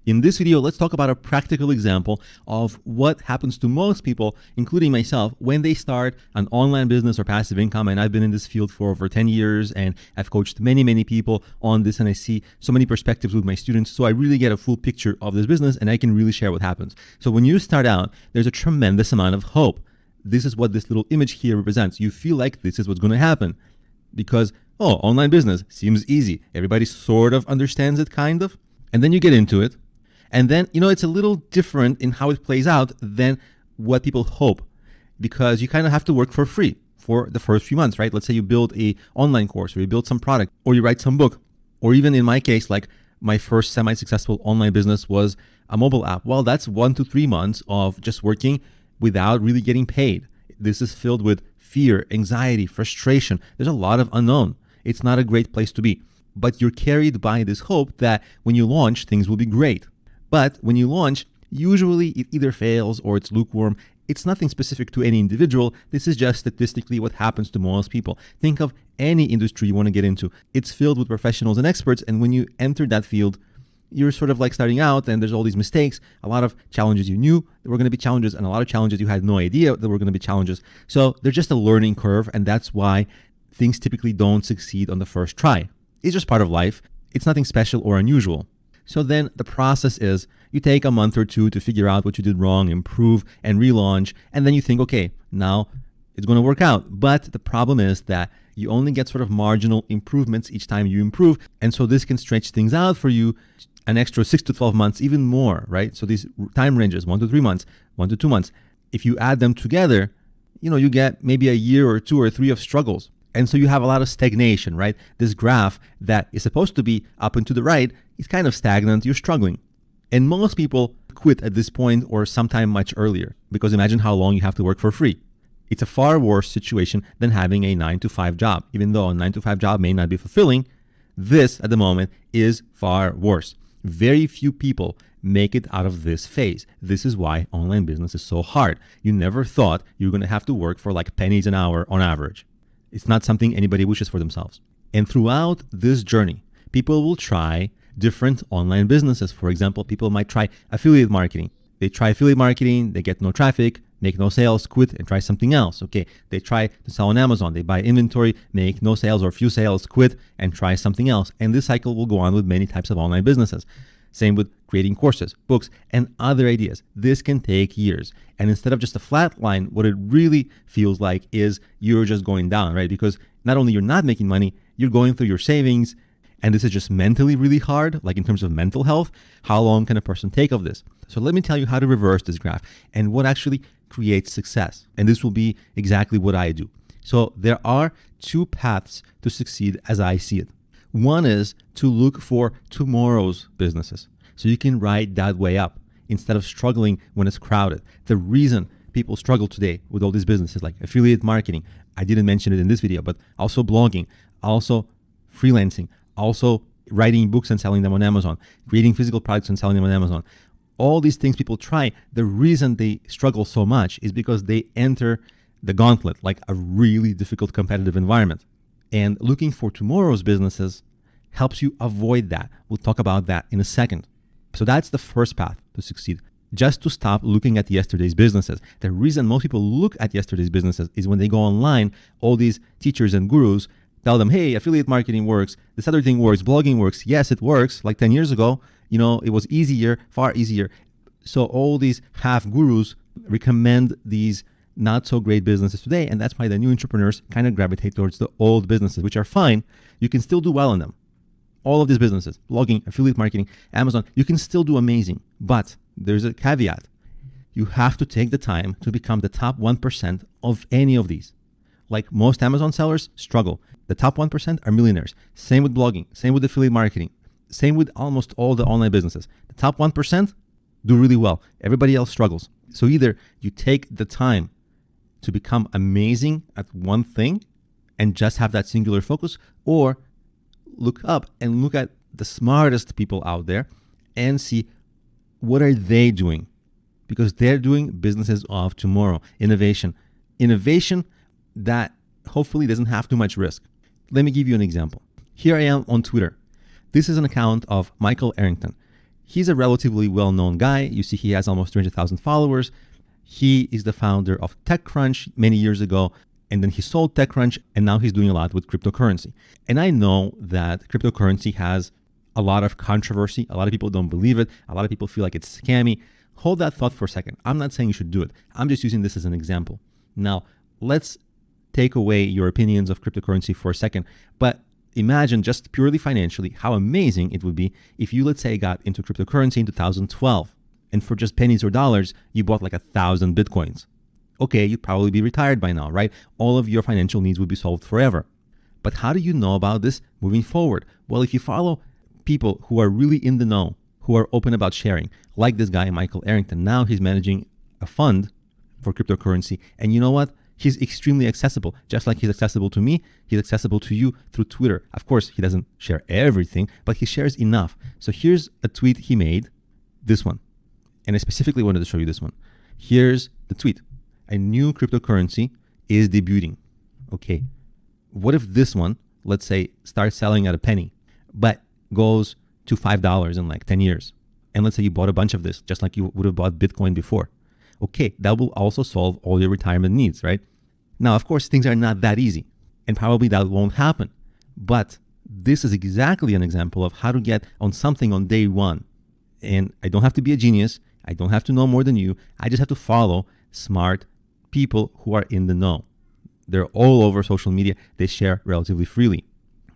In this video, let's talk about a practical example of what happens to most people, including myself, when they start an online business or passive income. And I've been in this field for over 10 years and I've coached many people on this, and I see so many perspectives with my students. So I really get a full picture of this business and I can really share what happens. So when you start out, there's a tremendous amount of hope. This is what this little image here represents. You feel like this is what's going to happen because, online business seems easy. Everybody sort of understands it, kind of. And then you get into it. And then, it's a little different in how it plays out than what people hope, because you kind of have to work for free for the first few months, right? Let's say you build a online course or you build some product or you write some book, or even in my case, like my first semi-successful online business was a mobile app. Well, that's 1 to 3 months of just working without really getting paid. This is filled with fear, anxiety, frustration. There's a lot of unknown. It's not a great place to be, but you're carried by this hope that when you launch, things will be great. But when you launch, usually it either fails or it's lukewarm. It's nothing specific to any individual. This is just statistically what happens to most people. Think of any industry you want to get into. It's filled with professionals and experts. And when you enter that field, you're sort of like starting out and there's all these mistakes, a lot of challenges you knew there were going to be challenges, and a lot of challenges you had no idea there were going to be challenges. So they're just a learning curve. And that's why things typically don't succeed on the first try. It's just part of life. It's nothing special or unusual. So then the process is you take a month or two to figure out what you did wrong, improve, and relaunch. And then you think, okay, now it's going to work out. But the problem is that you only get sort of marginal improvements each time you improve. And so this can stretch things out for you an extra 6 to 12 months, even more, right? So these time ranges, 1 to 3 months, 1 to 2 months, if you add them together, you get maybe a year or 2 or 3 of struggles. And so you have a lot of stagnation, right? This graph that is supposed to be up and to the right is kind of stagnant. You're struggling. And most people quit at this point or sometime much earlier, because imagine how long you have to work for free. It's a far worse situation than having a 9-to-5 job. Even though a 9-to-5 job may not be fulfilling, this at the moment is far worse. Very few people make it out of this phase. This is why online business is so hard. You never thought you were going to have to work for like pennies an hour on average. It's not something anybody wishes for themselves. And throughout this journey, people will try different online businesses. For example, people might try affiliate marketing. They try affiliate marketing, they get no traffic, make no sales, quit and try something else. Okay, they try to sell on Amazon. They buy inventory, make no sales or few sales, quit and try something else. And this cycle will go on with many types of online businesses. Same with creating courses, books, and other ideas. This can take years. And instead of just a flat line, what it really feels like is you're just going down, right? Because not only you're not making money, you're going through your savings. And this is just mentally really hard, like in terms of mental health. How long can a person take of this? So let me tell you how to reverse this graph and what actually creates success. And this will be exactly what I do. So there are 2 paths to succeed as I see it. One is to look for tomorrow's businesses, so you can ride that way up instead of struggling when it's crowded. The reason people struggle today with all these businesses like affiliate marketing, I didn't mention it in this video, but also blogging, also freelancing, also writing books and selling them on Amazon, creating physical products and selling them on Amazon. All these things people try, the reason they struggle so much is because they enter the gauntlet, like a really difficult competitive environment. And looking for tomorrow's businesses helps you avoid that. We'll talk about that in a second. So that's the first path to succeed. Just to stop looking at yesterday's businesses. The reason most people look at yesterday's businesses is when they go online, all these teachers and gurus tell them, hey, affiliate marketing works, this other thing works, blogging works. Yes, it works. Like 10 years ago, it was easier, far easier. So all these half gurus recommend these not so great businesses today. And that's why the new entrepreneurs kind of gravitate towards the old businesses, which are fine. You can still do well in them. All of these businesses, blogging, affiliate marketing, Amazon, you can still do amazing. But there's a caveat. You have to take the time to become the top 1% of any of these. Like most Amazon sellers struggle. The top 1% are millionaires. Same with blogging, same with affiliate marketing, same with almost all the online businesses. The top 1% do really well. Everybody else struggles. So either you take the time to become amazing at one thing and just have that singular focus, or look up and look at the smartest people out there and see what are they doing, because they're doing businesses of tomorrow. Innovation that hopefully doesn't have too much risk. Let me give you an example. Here I am on Twitter. This is an account of Michael Arrington. He's a relatively well-known guy. You see, he has almost 300,000 followers. He is the founder of TechCrunch many years ago, and then he sold TechCrunch, and now he's doing a lot with cryptocurrency. And I know that cryptocurrency has a lot of controversy. A lot of people don't believe it. A lot of people feel like it's scammy. Hold that thought for a second. I'm not saying you should do it. I'm just using this as an example. Now, let's take away your opinions of cryptocurrency for a second. But imagine just purely financially how amazing it would be if you, let's say, got into cryptocurrency in 2012, and for just pennies or dollars, you bought like 1,000 Bitcoins. Okay, you'd probably be retired by now, right? All of your financial needs would be solved forever. But how do you know about this moving forward? Well, if you follow people who are really in the know, who are open about sharing, like this guy, Michael Arrington. Now he's managing a fund for cryptocurrency. And you know what? He's extremely accessible. Just like he's accessible to me, he's accessible to you through Twitter. Of course, he doesn't share everything, but he shares enough. So here's a tweet he made, this one. And I specifically wanted to show you this one. Here's the tweet. A new cryptocurrency is debuting. Okay. What if this one, let's say, starts selling at a penny, but goes to $5 in like 10 years? And let's say you bought a bunch of this, just like you would have bought Bitcoin before. Okay, that will also solve all your retirement needs, right? Now, of course, things are not that easy, and probably that won't happen. But this is exactly an example of how to get on something on day one. And I don't have to be a genius. I don't have to know more than you. I just have to follow smart people who are in the know. They're all over social media. They share relatively freely.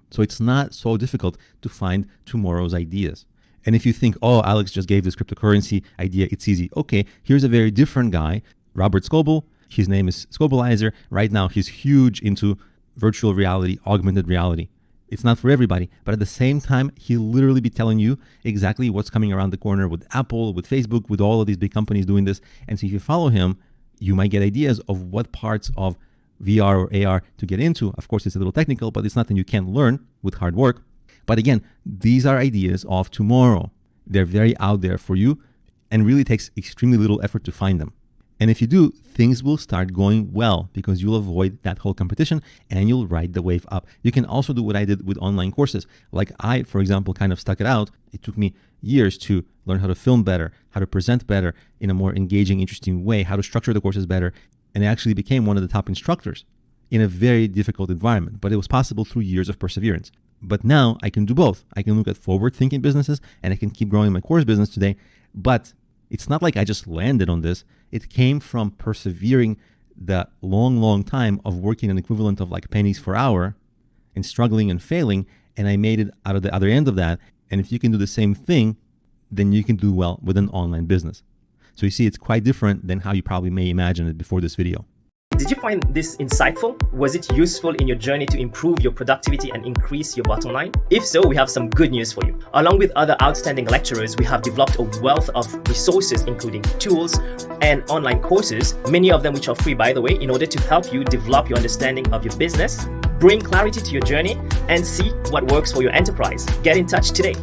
So it's not so difficult to find tomorrow's ideas. And if you think, oh, Alex just gave this cryptocurrency idea, it's easy. Okay, here's a very different guy, Robert Scoble. His name is Scobleizer. Right now, he's huge into virtual reality, augmented reality. It's not for everybody, but at the same time, he'll literally be telling you exactly what's coming around the corner with Apple, with Facebook, with all of these big companies doing this. And so if you follow him, you might get ideas of what parts of VR or AR to get into. Of course, it's a little technical, but it's nothing you can't learn with hard work. But again, these are ideas of tomorrow. They're very out there for you and really takes extremely little effort to find them. And if you do, things will start going well because you'll avoid that whole competition and you'll ride the wave up. You can also do what I did with online courses. Like I, for example, kind of stuck it out. It took me years to learn how to film better, how to present better in a more engaging, interesting way, how to structure the courses better. And I actually became one of the top instructors in a very difficult environment. But it was possible through years of perseverance. But now I can do both. I can look at forward-thinking businesses and I can keep growing my course business today. But it's not like I just landed on this. It came from persevering the long time of working an equivalent of like pennies per hour and struggling and failing. And I made it out of the other end of that. And if you can do the same thing, then you can do well with an online business. So you see, it's quite different than how you probably may imagine it before this video. Did you find this insightful? Was it useful in your journey to improve your productivity and increase your bottom line? If so, we have some good news for you. Along with other outstanding lecturers, we have developed a wealth of resources, including tools and online courses, many of them which are free, by the way, in order to help you develop your understanding of your business, bring clarity to your journey, and see what works for your enterprise. Get in touch today.